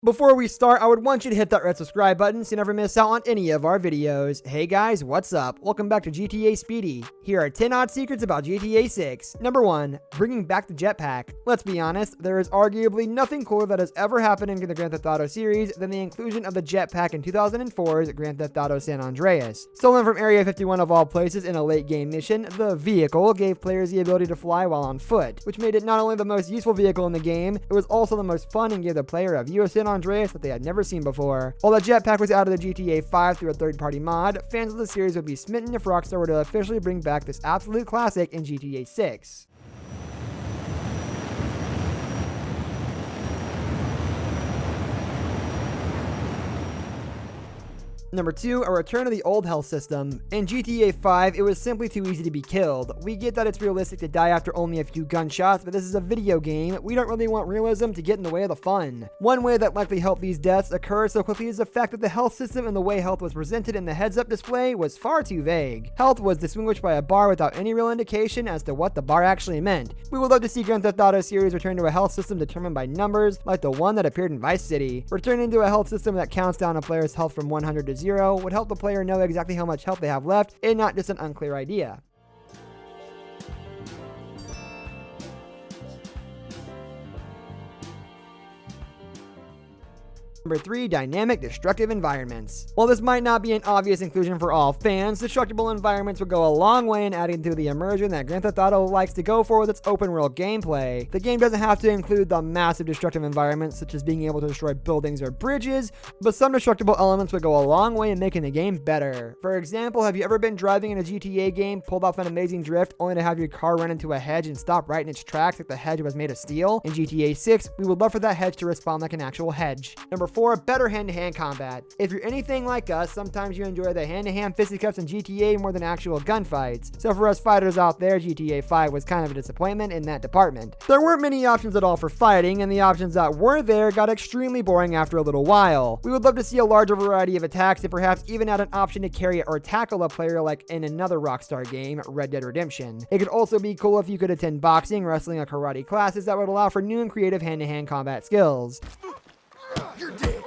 Before we start, I would want you to hit that red subscribe button so you never miss out on any of our videos. Hey guys, what's up? Welcome back to GTA Speedy. Here are 10 odd secrets about GTA 6. Number 1, bringing back the jetpack. Let's be honest, there is arguably nothing cooler that has ever happened in the Grand Theft Auto series than the inclusion of the jetpack in 2004's Grand Theft Auto San Andreas. Stolen from Area 51 of all places in a late game mission, the vehicle gave players the ability to fly while on foot, which made it not only the most useful vehicle in the game, it was also the most fun and gave the player a view of San Andreas that they had never seen before. While the jetpack was out of the GTA 5 through a third-party mod, fans of the series would be smitten if Rockstar were to officially bring back this absolute classic in GTA 6. Number 2, a return to the old health system. In GTA 5, it was simply too easy to be killed. We get that it's realistic to die after only a few gunshots, but this is a video game. We don't really want realism to get in the way of the fun. One way that likely helped these deaths occur so quickly is the fact that the health system and the way health was presented in the heads-up display was far too vague. Health was distinguished by a bar without any real indication as to what the bar actually meant. We would love to see Grand Theft Auto series return to a health system determined by numbers, like the one that appeared in Vice City. Returning to a health system that counts down a player's health from 100 to 0 would help the player know exactly how much health they have left and not just an unclear idea. Number 3, dynamic destructive environments. While this might not be an obvious inclusion for all fans, destructible environments would go a long way in adding to the immersion that Grand Theft Auto likes to go for with its open world gameplay. The game doesn't have to include the massive destructive environments such as being able to destroy buildings or bridges, but some destructible elements would go a long way in making the game better. For example, have you ever been driving in a GTA game, pulled off an amazing drift, only to have your car run into a hedge and stop right in its tracks like the hedge was made of steel? In GTA 6, we would love for that hedge to respond like an actual hedge. Number 4, better hand-to-hand combat. If you're anything like us, sometimes you enjoy the hand-to-hand fisticuffs in GTA more than actual gunfights. So for us fighters out there, GTA 5 was kind of a disappointment in that department. There weren't many options at all for fighting, and the options that were there got extremely boring after a little while. We would love to see a larger variety of attacks and perhaps even add an option to carry or tackle a player like in another Rockstar game, Red Dead Redemption. It could also be cool if you could attend boxing, wrestling, or karate classes that would allow for new and creative hand-to-hand combat skills. You're dead.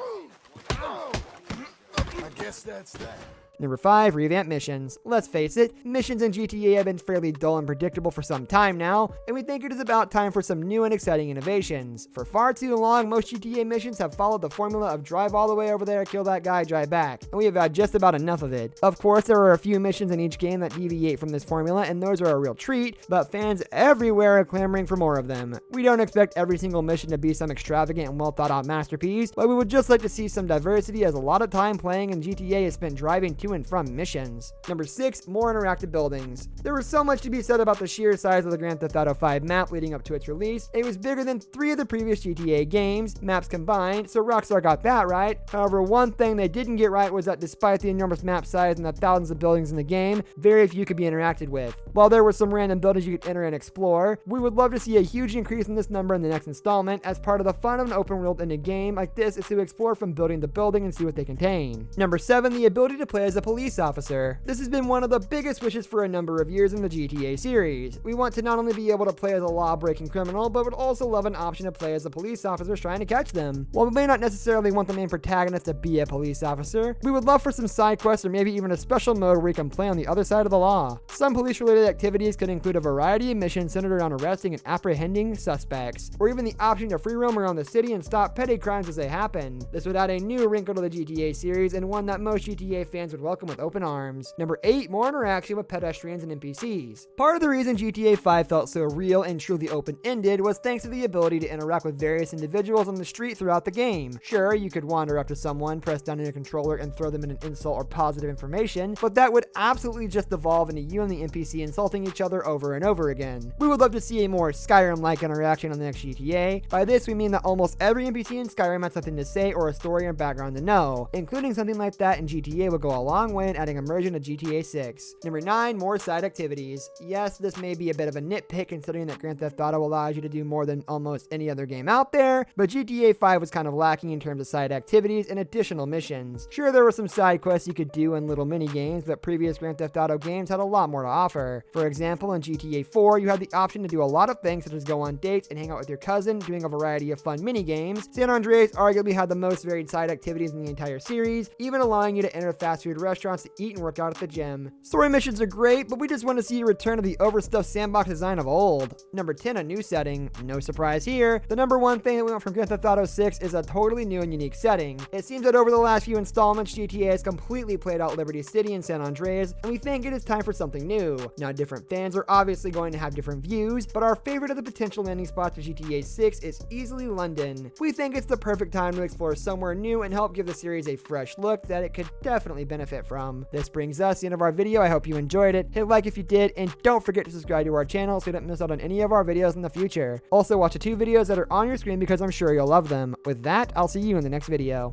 I guess that's that. Number 5, revamp missions. Let's face it, missions in GTA have been fairly dull and predictable for some time now, and we think it is about time for some new and exciting innovations. For far too long, most GTA missions have followed the formula of drive all the way over there, kill that guy, drive back, and we have had just about enough of it. Of course, there are a few missions in each game that deviate from this formula, and those are a real treat, but fans everywhere are clamoring for more of them. We don't expect every single mission to be some extravagant and well thought out masterpiece, but we would just like to see some diversity, as a lot of time playing in GTA is spent driving to and from missions. Number 6, more interactive buildings. There was so much to be said about the sheer size of the Grand Theft Auto 5 map leading up to its release. It was bigger than 3 of the previous GTA games, maps combined, so Rockstar got that right. However, one thing they didn't get right was that despite the enormous map size and the thousands of buildings in the game, very few could be interacted with. While there were some random buildings you could enter and explore, we would love to see a huge increase in this number in the next installment, as part of the fun of an open world in a game like this is to explore from building to building and see what they contain. Number 7, the ability to play as a police officer. This has been one of the biggest wishes for a number of years in the GTA series. We want to not only be able to play as a law-breaking criminal, but would also love an option to play as a police officer trying to catch them. While we may not necessarily want the main protagonist to be a police officer, we would love for some side quests or maybe even a special mode where you can play on the other side of the law. Some police-related activities could include a variety of missions centered around arresting and apprehending suspects, or even the option to free roam around the city and stop petty crimes as they happen. This would add a new wrinkle to the GTA series, and one that most GTA fans would welcome with open arms. Number 8, more interaction with pedestrians and NPCs. Part of the reason GTA 5 felt so real and truly open-ended was thanks to the ability to interact with various individuals on the street throughout the game. Sure, you could wander up to someone, press down on your controller, and throw them in an insult or positive information, but that would absolutely just devolve into you and the NPC insulting each other over and over again. We would love to see a more Skyrim-like interaction on the next GTA. By this, we mean that almost every NPC in Skyrim had something to say or a story or background to know. Including something like that in GTA would go a long way in adding immersion to GTA 6. Number 9, more side activities. Yes, this may be a bit of a nitpick considering that Grand Theft Auto allows you to do more than almost any other game out there, but GTA 5 was kind of lacking in terms of side activities and additional missions. Sure, there were some side quests you could do in little mini games, but previous Grand Theft Auto games had a lot more to offer. For example, in GTA 4, you had the option to do a lot of things such as go on dates and hang out with your cousin, doing a variety of fun mini games. San Andreas arguably had the most varied side activities in the entire series, even allowing you to enter fast food restaurants to eat and work out at the gym. Story missions are great, but we just want to see a return of the overstuffed sandbox design of old. Number 10, a new setting. No surprise here. The number one thing that we want from Grand Theft Auto 6 is a totally new and unique setting. It seems that over the last few installments, GTA has completely played out Liberty City and San Andreas, and we think it is time for something new. Now, different fans are obviously going to have different views, but our favorite of the potential landing spots for GTA 6 is easily London. We think it's the perfect time to explore somewhere new and help give the series a fresh look that it could definitely benefit from. This brings us to the end of our video. I hope you enjoyed it. Hit like if you did, and don't forget to subscribe to our channel so you don't miss out on any of our videos in the future. Also, watch the 2 videos that are on your screen because I'm sure you'll love them. With that, I'll see you in the next video.